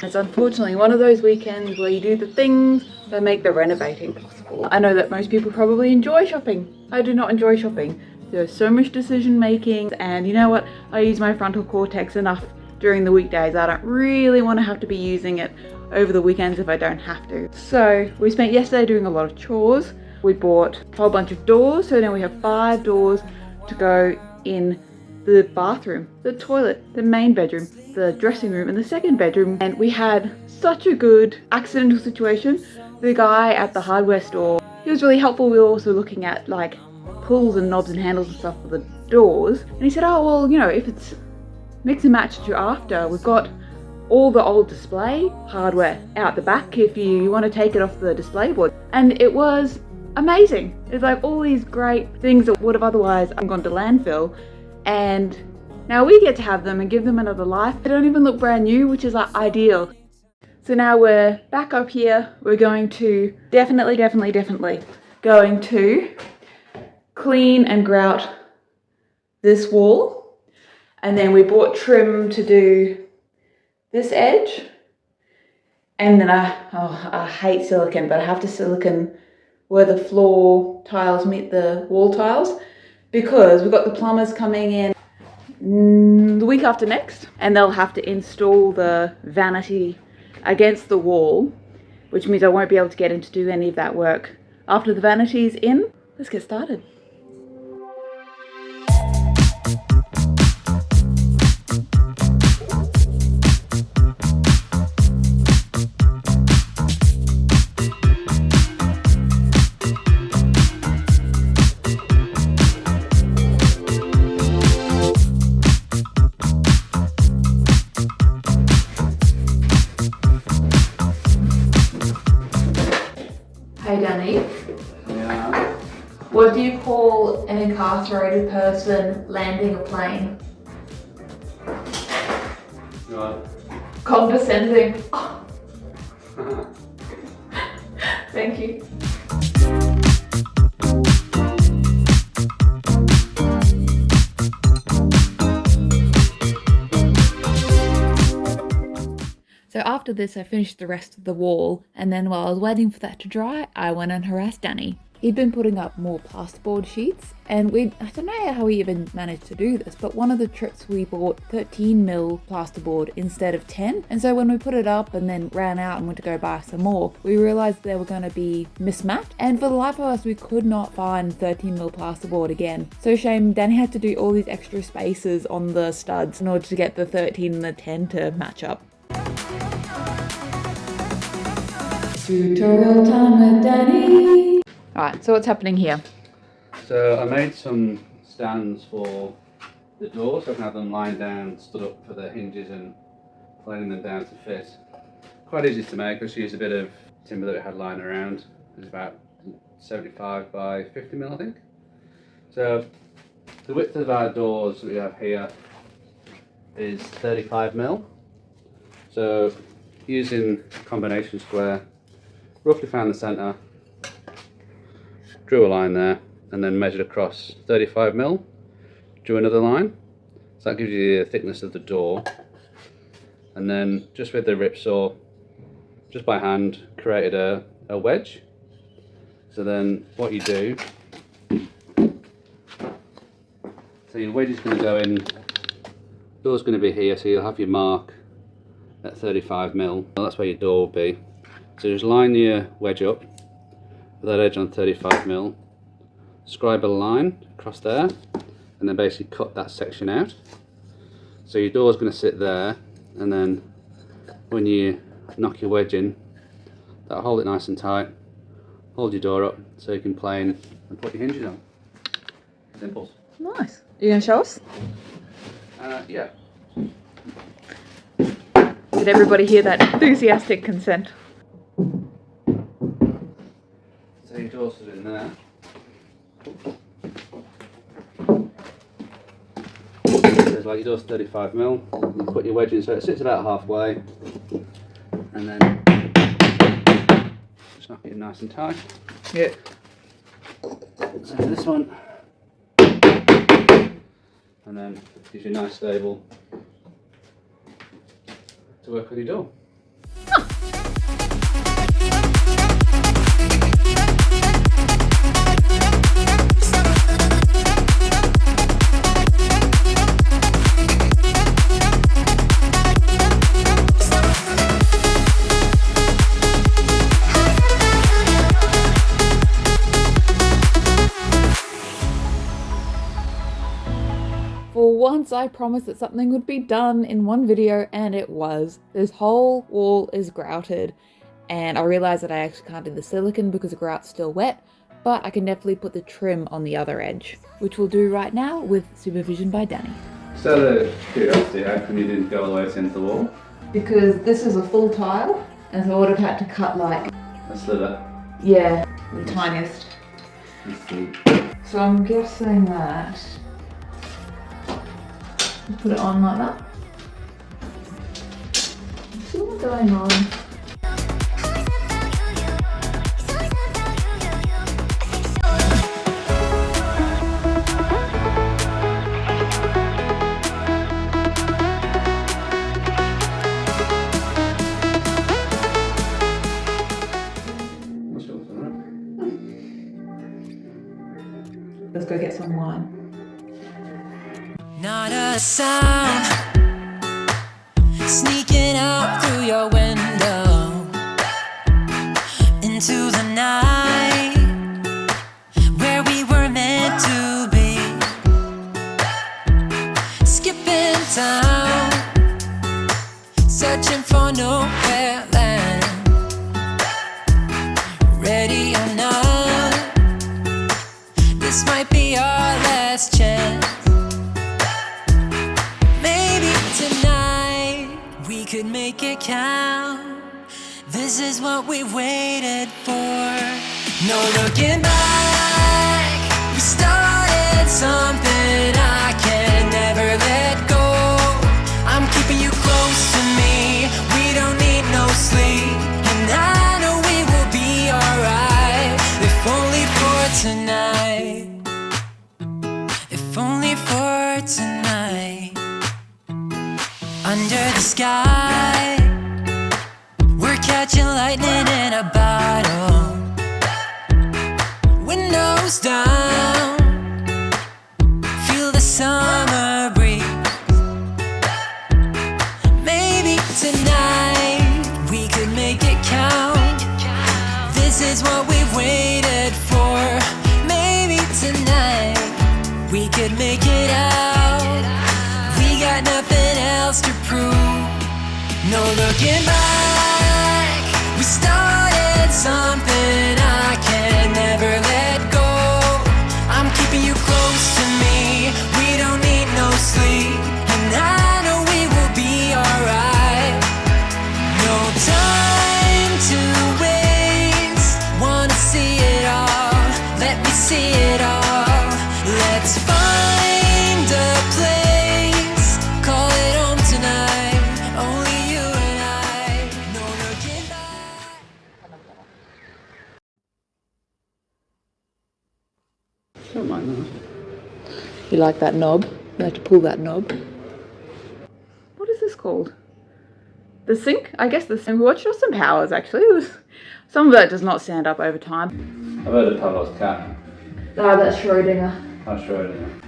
It's unfortunately one of those weekends where you do the things that make the renovating possible. I know that most people probably enjoy shopping. I do not enjoy shopping. There's so much decision making, and you know what? I use my frontal cortex enough during the weekdays. I don't really want to have to be using it over the weekends if I don't have to. So we spent yesterday doing a lot of chores. We bought a whole bunch of doors, so now we have 5 doors to go in the bathroom, the toilet, the main bedroom, the dressing room, and the second bedroom. And we had such a good accidental situation. The guy at the hardware store, he was really helpful. We were also looking at like pulls and knobs and handles and stuff for the doors. And he said, oh, well, you know, if it's mix and match that you're after, we've got all the old display hardware out the back if you want to take it off the display board. And it was amazing. It's like all these great things that would have otherwise gone to landfill, and now we get to have them and give them another life. They don't even look brand new, which is like ideal. So now we're back up here. We're going to definitely going to clean and grout this wall, and then we bought trim to do this edge. And then I hate silicone, but I have to silicone where the floor tiles meet the wall tiles, because we've got the plumbers coming in the week after next, and they'll have to install the vanity against the wall, which means I won't be able to get in to do any of that work after the vanity's in. Let's get started. Hey Danny. Yeah. What do you call an incarcerated person landing a plane? Right. Condescending. Thank you. So after this, I finished the rest of the wall, and then while I was waiting for that to dry, I went and harassed Danny. He'd been putting up more plasterboard sheets, and I don't know how we even managed to do this, but one of the trips we bought 13mm plasterboard instead of 10, and so when we put it up and then ran out and went to go buy some more, we realized they were going to be mismatched, and for the life of us we could not find 13mm plasterboard again. So shame, Danny had to do all these extra spaces on the studs in order to get the 13 and the 10 to match up. Tutorial time with Danny. Alright, so what's happening here? So I made some stands for the door, so I can have them lying down, stood up for the hinges and planing them down to fit. Quite easy to make. Just use a bit of timber that we had lying around. It's about 75 by 50mm, I think. So the width of our doors that we have here is 35mm. So using combination square, roughly found the centre, drew a line there, and then measured across 35mm, drew another line. So that gives you the thickness of the door. And then just with the rip saw, just by hand, created a wedge. So then what you do, so your wedge is going to go in, door's going to be here, so you'll have your mark at 35mm. Well, that's where your door will be. So just line your wedge up with that edge on 35mm, scribe a line across there, and then basically cut that section out. So your door's going to sit there, and then when you knock your wedge in, that'll hold it nice and tight, hold your door up so you can plane and put your hinges on. Simple. Nice. Are you going to show us? Yeah. Did everybody hear that enthusiastic consent? So your door's in there. So it's like your door's 35mm. You put your wedge in so it sits about halfway, and then just knock it in nice and tight. Yeah. So this one, and then gives you a nice stable to work with your door. once I promised that something would be done in one video, and it was. This whole wall is grouted, and I realized that I actually can't do the silicone because the grout's still wet, but I can definitely put the trim on the other edge, which we'll do right now with supervision by Danny. So the curiosity, how come you didn't go all the way into the wall? Because this is a full tile, and so I would have had to cut like... A sliver. Yeah, the tiniest. Let's see. So I'm guessing that... Put it on like that. See what's going on. Let's go get some wine. Not a sound sneaking out through your window into the night where we were meant to be. Skipping town, searching for nowhere land. Ready or not, this might be our last chance. Maybe tonight we could make it count. This is what we waited for. No looking back. We started something I can never let go. I'm keeping you close to me. We don't need no sleep, and I know we will be alright. If only for tonight. If only for tonight. Under the sky, we're catching lightning in a bottle. Windows down, feel the summer breeze. Maybe tonight we could make it count. This is what we've waited for. Maybe tonight we could make it out. We got nothing else to prove. No looking back. We started something I can never let go. I'm keeping you close to me. We don't need no sleep, and I know we will be alright. No time to waste. Wanna see it all. Let me see it all. Let's find a place. Call it home tonight. Only you and I. No looking back. Don't mind that. You like that knob? You like to pull that knob. What is this called? The sink? I guess the sink. Watch Austin Powers actually. Some of that does not stand up over time. I've heard of Pavlov's cat. No, that's Schrodinger. How Schrodinger.